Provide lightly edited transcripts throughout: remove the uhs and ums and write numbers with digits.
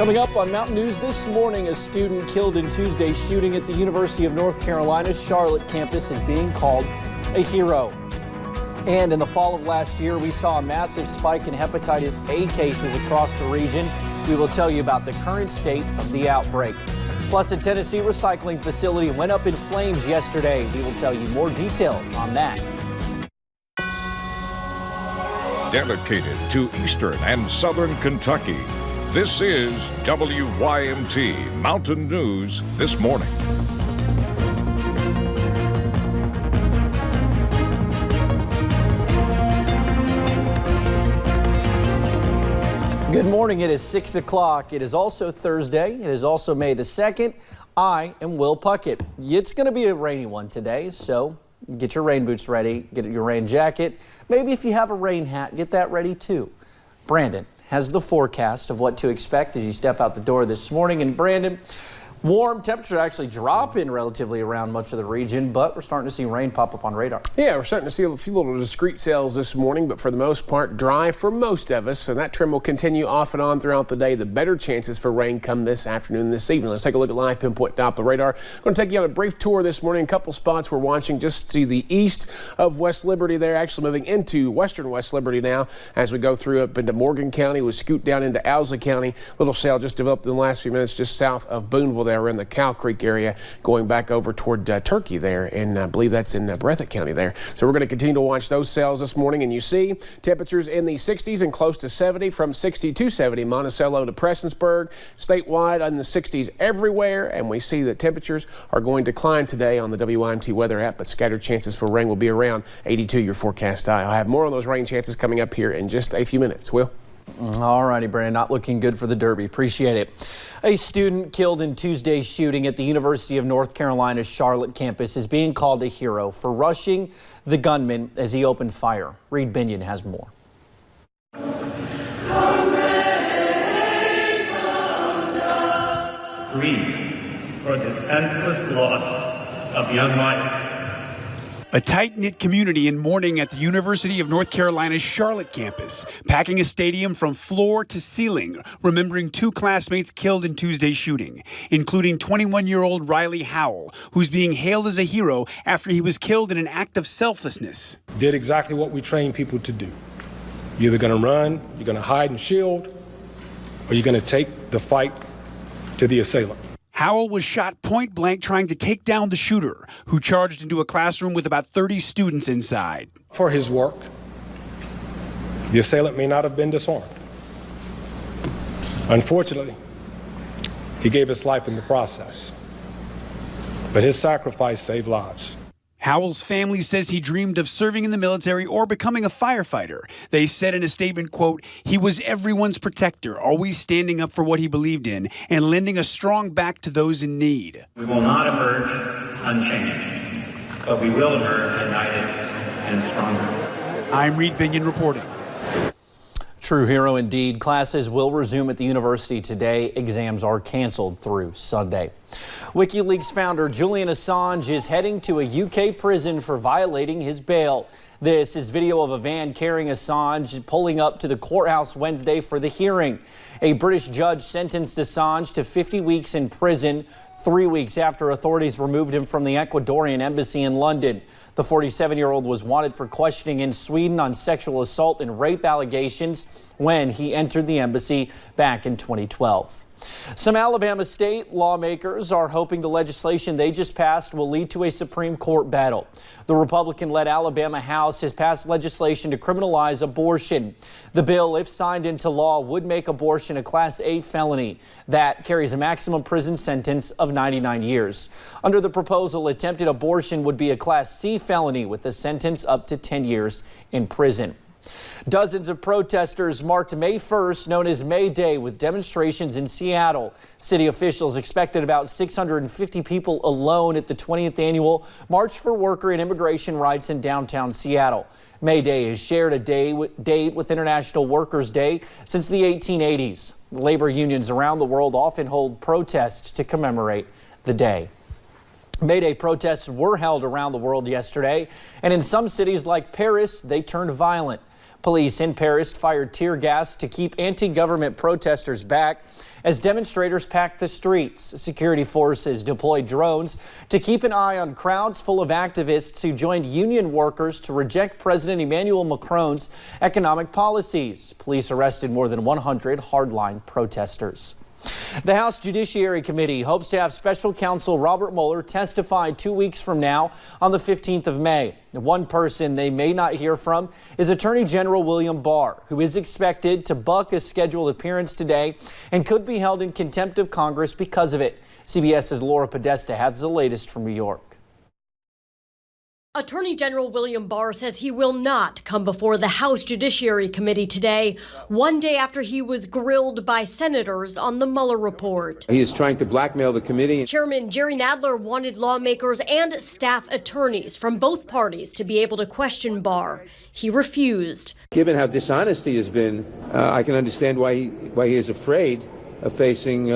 Coming up on Mountain News this morning, a student killed in Tuesday's shooting at the University of North Carolina's Charlotte campus is being called a hero. And in the fall of last year, we saw a massive spike in hepatitis A cases across the region. We will tell you about the current state of the outbreak. Plus, a Tennessee recycling facility went up in flames yesterday. We will tell you more details on that. Dedicated to Eastern and Southern Kentucky, this is WYMT Mountain News This Morning. Good morning. It is 6 o'clock. It is also Thursday. It is also May the 2nd. I am Will Puckett. It's going to be a rainy one today, so get your rain boots ready. Get your rain jacket. Maybe if you have a rain hat, get that ready too. Brandon has the forecast of what to expect as you step out the door this morning. And Brandon, warm temperature actually dropping relatively around much of the region, but we're starting to see rain pop up on radar. Yeah, we're starting to see a few little discrete cells this morning, but for the most part, dry for most of us. And that trend will continue off and on throughout the day. The better chances for rain come this afternoon, this evening. Let's take a look at live pinpoint Doppler radar. I'm going to take you on a brief tour this morning. A couple spots we're watching just to the east of West Liberty there, actually moving into western West Liberty now as we go through up into Morgan County. We scoot down into Owsley County. Little cell just developed in the last few minutes just south of Booneville there. We're in the Cow Creek area going back over toward Turkey there, and I believe that's in Breathitt County there. So we're going to continue to watch those cells this morning, and you see temperatures in the 60s and close to 70, from 60 to 70 Monticello to Prestonsburg, statewide in the 60s everywhere, and we see that temperatures are going to climb today on the WYMT weather app, but scattered chances for rain will be around 82, your forecast high. I'll have more on those rain chances coming up here in just a few minutes. Will? All righty, Brandon, not looking good for the Derby. Appreciate it. A student killed in Tuesday's shooting at the University of North Carolina's Charlotte campus is being called a hero for rushing the gunman as he opened fire. Reed Binion has more. Grieve for the senseless loss of young life. A tight-knit community in mourning at the University of North Carolina's Charlotte campus, packing a stadium from floor to ceiling, remembering two classmates killed in Tuesday's shooting, including 21-year-old Riley Howell, who's being hailed as a hero after he was killed in an act of selflessness. Did exactly what we train people to do. You're either going to run, you're going to hide and shield, or you're going to take the fight to the assailant. Howell was shot point blank trying to take down the shooter, who charged into a classroom with about 30 students inside. For his work, the assailant may not have been disarmed. Unfortunately, he gave his life in the process, but his sacrifice saved lives. Howell's family says he dreamed of serving in the military or becoming a firefighter. They said in a statement, quote, "He was everyone's protector, always standing up for what he believed in and lending a strong back to those in need." We will not emerge unchanged, but we will emerge united and stronger. I'm Reed Binion reporting. True hero indeed. Classes will resume at the university today. Exams are canceled through Sunday. WikiLeaks founder Julian Assange is heading to a UK prison for violating his bail. This is video of a van carrying Assange pulling up to the courthouse Wednesday for the hearing. A British judge sentenced Assange to 50 weeks in prison, 3 weeks after authorities removed him from the Ecuadorian embassy in London. The 47-year-old was wanted for questioning in Sweden on sexual assault and rape allegations when he entered the embassy back in 2012. Some Alabama state lawmakers are hoping the legislation they just passed will lead to a Supreme Court battle. The Republican-led Alabama House has passed legislation to criminalize abortion. The bill, if signed into law, would make abortion a Class A felony that carries a maximum prison sentence of 99 years. Under the proposal, attempted abortion would be a Class C felony with a sentence up to 10 years in prison. Dozens of protesters marked May 1st, known as May Day, with demonstrations in Seattle. City officials expected about 650 people alone at the 20th annual March for Worker and Immigration Rights in downtown Seattle. May Day has shared a date with International Workers' Day since the 1880s. Labor unions around the world often hold protests to commemorate the day. May Day protests were held around the world yesterday, and in some cities like Paris, they turned violent. Police in Paris fired tear gas to keep anti-government protesters back as demonstrators packed the streets. Security forces deployed drones to keep an eye on crowds full of activists who joined union workers to reject President Emmanuel Macron's economic policies. Police arrested more than 100 hardline protesters. The House Judiciary Committee hopes to have special counsel Robert Mueller testify 2 weeks from now on the 15th of May. One person they may not hear from is Attorney General William Barr, who is expected to buck a scheduled appearance today and could be held in contempt of Congress because of it. CBS's Laura Podesta has the latest from New York. Attorney General William Barr says he will not come before the House Judiciary Committee today, one day after he was grilled by senators on the Mueller report. He is trying to blackmail the committee. Chairman Jerry Nadler wanted lawmakers and staff attorneys from both parties to be able to question Barr. He refused. Given how dishonest he has been, I can understand why he is afraid of facing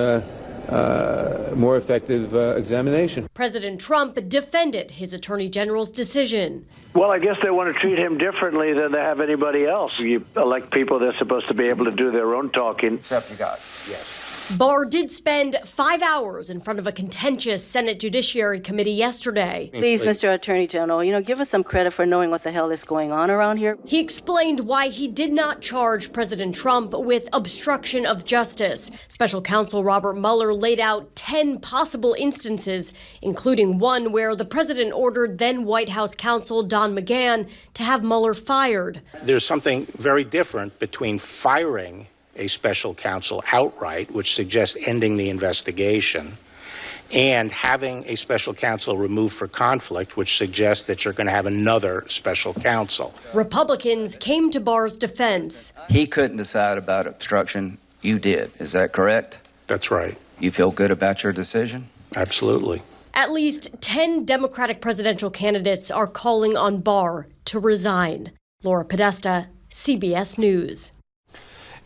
more effective examination. President Trump defended his attorney general's decision. Well, I guess they want to treat him differently than they have anybody else. You elect people, they're supposed to be able to do their own talking. Except you got, yes. Barr did spend 5 hours in front of a contentious Senate Judiciary Committee yesterday. Please, Mr. Attorney General, give us some credit for knowing what the hell is going on around here. He explained why he did not charge President Trump with obstruction of justice. Special counsel Robert Mueller laid out 10 possible instances, including one where the president ordered then White House counsel Don McGahn to have Mueller fired. There's something very different between firing a special counsel outright, which suggests ending the investigation, and having a special counsel removed for conflict, which suggests that you're going to have another special counsel. Republicans came to Barr's defense. He couldn't decide about obstruction. You did. Is that correct? That's right. You feel good about your decision? Absolutely. At least 10 Democratic presidential candidates are calling on Barr to resign. Laura Podesta, CBS News.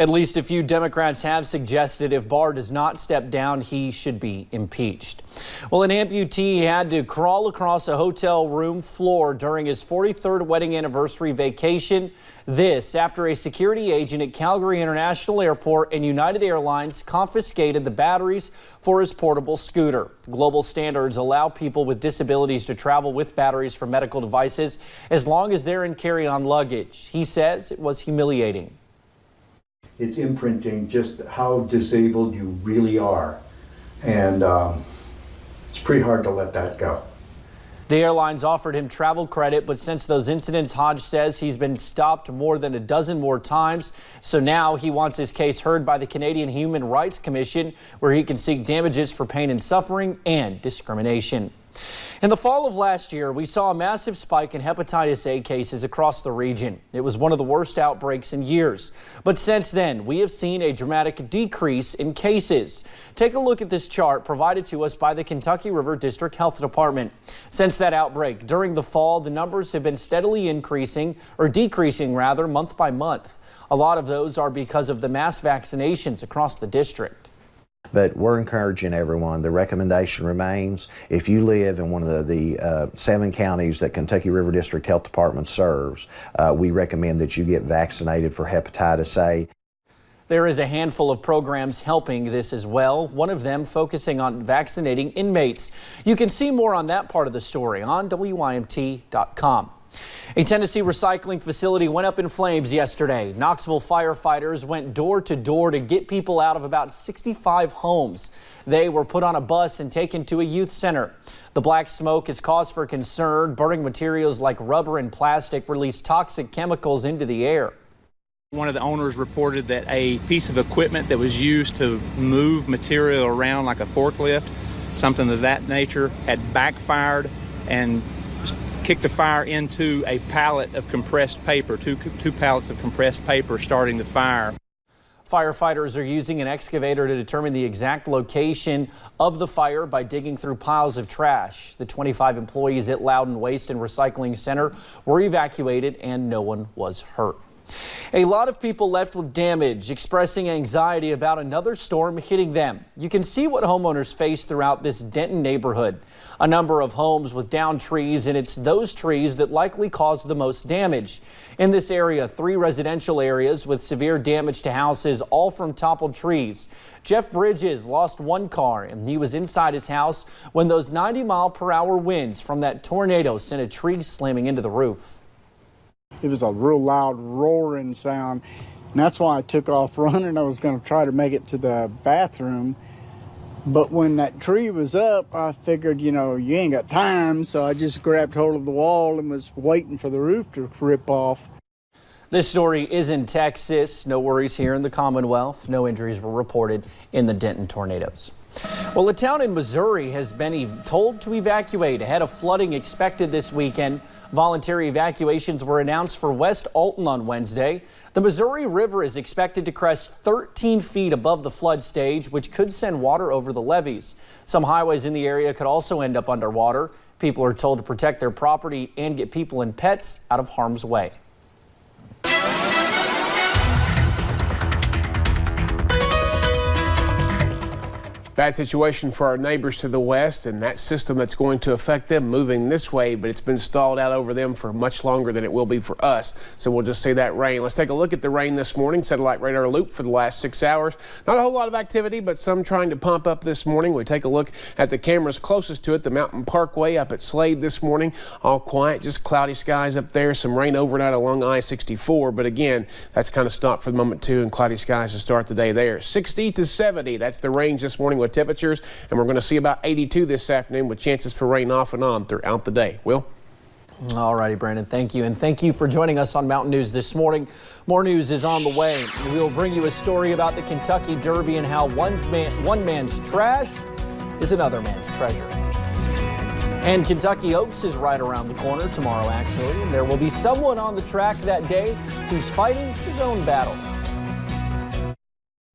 At least a few Democrats have suggested if Barr does not step down, he should be impeached. Well, an amputee had to crawl across a hotel room floor during his 43rd wedding anniversary vacation. This after a security agent at Calgary International Airport and United Airlines confiscated the batteries for his portable scooter. Global standards allow people with disabilities to travel with batteries for medical devices as long as they're in carry-on luggage. He says it was humiliating. It's imprinting just how disabled you really are. And it's pretty hard to let that go. The airlines offered him travel credit, but since those incidents, Hodge says he's been stopped more than a dozen more times. So now he wants his case heard by the Canadian Human Rights Commission, where he can seek damages for pain and suffering and discrimination. In the fall of last year, we saw a massive spike in hepatitis A cases across the region. It was one of the worst outbreaks in years. But since then, we have seen a dramatic decrease in cases. Take a look at this chart provided to us by the Kentucky River District Health Department. Since that outbreak during the fall, the numbers have been steadily decreasing month by month. A lot of those are because of the mass vaccinations across the district. But we're encouraging everyone. The recommendation remains, if you live in one of the 7 counties that Kentucky River District Health Department serves, we recommend that you get vaccinated for hepatitis A. There is a handful of programs helping this as well, one of them focusing on vaccinating inmates. You can see more on that part of the story on WYMT.com. A Tennessee recycling facility went up in flames yesterday. Knoxville firefighters went door to door to get people out of about 65 homes. They were put on a bus and taken to a youth center. The black smoke is cause for concern. Burning materials like rubber and plastic release toxic chemicals into the air. One of the owners reported that a piece of equipment that was used to move material around like a forklift, something of that nature, had backfired and kicked a fire into a pallet of compressed paper, two pallets of compressed paper starting the fire. Firefighters are using an excavator to determine the exact location of the fire by digging through piles of trash. The 25 employees at Loudon Waste and Recycling Center were evacuated and no one was hurt. A lot of people left with damage, expressing anxiety about another storm hitting them. You can see what homeowners face throughout this Denton neighborhood. A number of homes with downed trees, and it's those trees that likely caused the most damage. In this area, 3 residential areas with severe damage to houses, all from toppled trees. Jeff Bridges lost 1 car, and he was inside his house when those 90-mile-per-hour winds from that tornado sent a tree slamming into the roof. It was a real loud roaring sound, and that's why I took off running. I was going to try to make it to the bathroom, but when that tree was up, I figured, you ain't got time, so I just grabbed hold of the wall and was waiting for the roof to rip off. This story is in Texas. No worries here in the Commonwealth. No injuries were reported in the Denton tornadoes. Well, a town in Missouri has been told to evacuate ahead of flooding expected this weekend. Voluntary evacuations were announced for West Alton on Wednesday. The Missouri River is expected to crest 13 feet above the flood stage, which could send water over the levees. Some highways in the area could also end up underwater. People are told to protect their property and get people and pets out of harm's way. Bad situation for our neighbors to the west, and that system that's going to affect them moving this way, but it's been stalled out over them for much longer than it will be for us. So we'll just see that rain. Let's take a look at the rain this morning. Satellite radar loop for the last 6 hours. Not a whole lot of activity, but some trying to pump up this morning. We take a look at the cameras closest to it, the Mountain Parkway up at Slade this morning. All quiet, just cloudy skies up there. Some rain overnight along I-64, but again, that's kind of stopped for the moment too, and cloudy skies to start the day there. 60 to 70, that's the range this morning with temperatures, and we're going to see about 82 this afternoon with chances for rain off and on throughout the day. Will? All righty, Brandon, thank you. And thank you for joining us on Mountain News this morning. More news is on the way. We will bring you a story about the Kentucky Derby and how one man's trash is another man's treasure. And Kentucky Oaks is right around the corner tomorrow, actually, and there will be someone on the track that day who's fighting his own battle.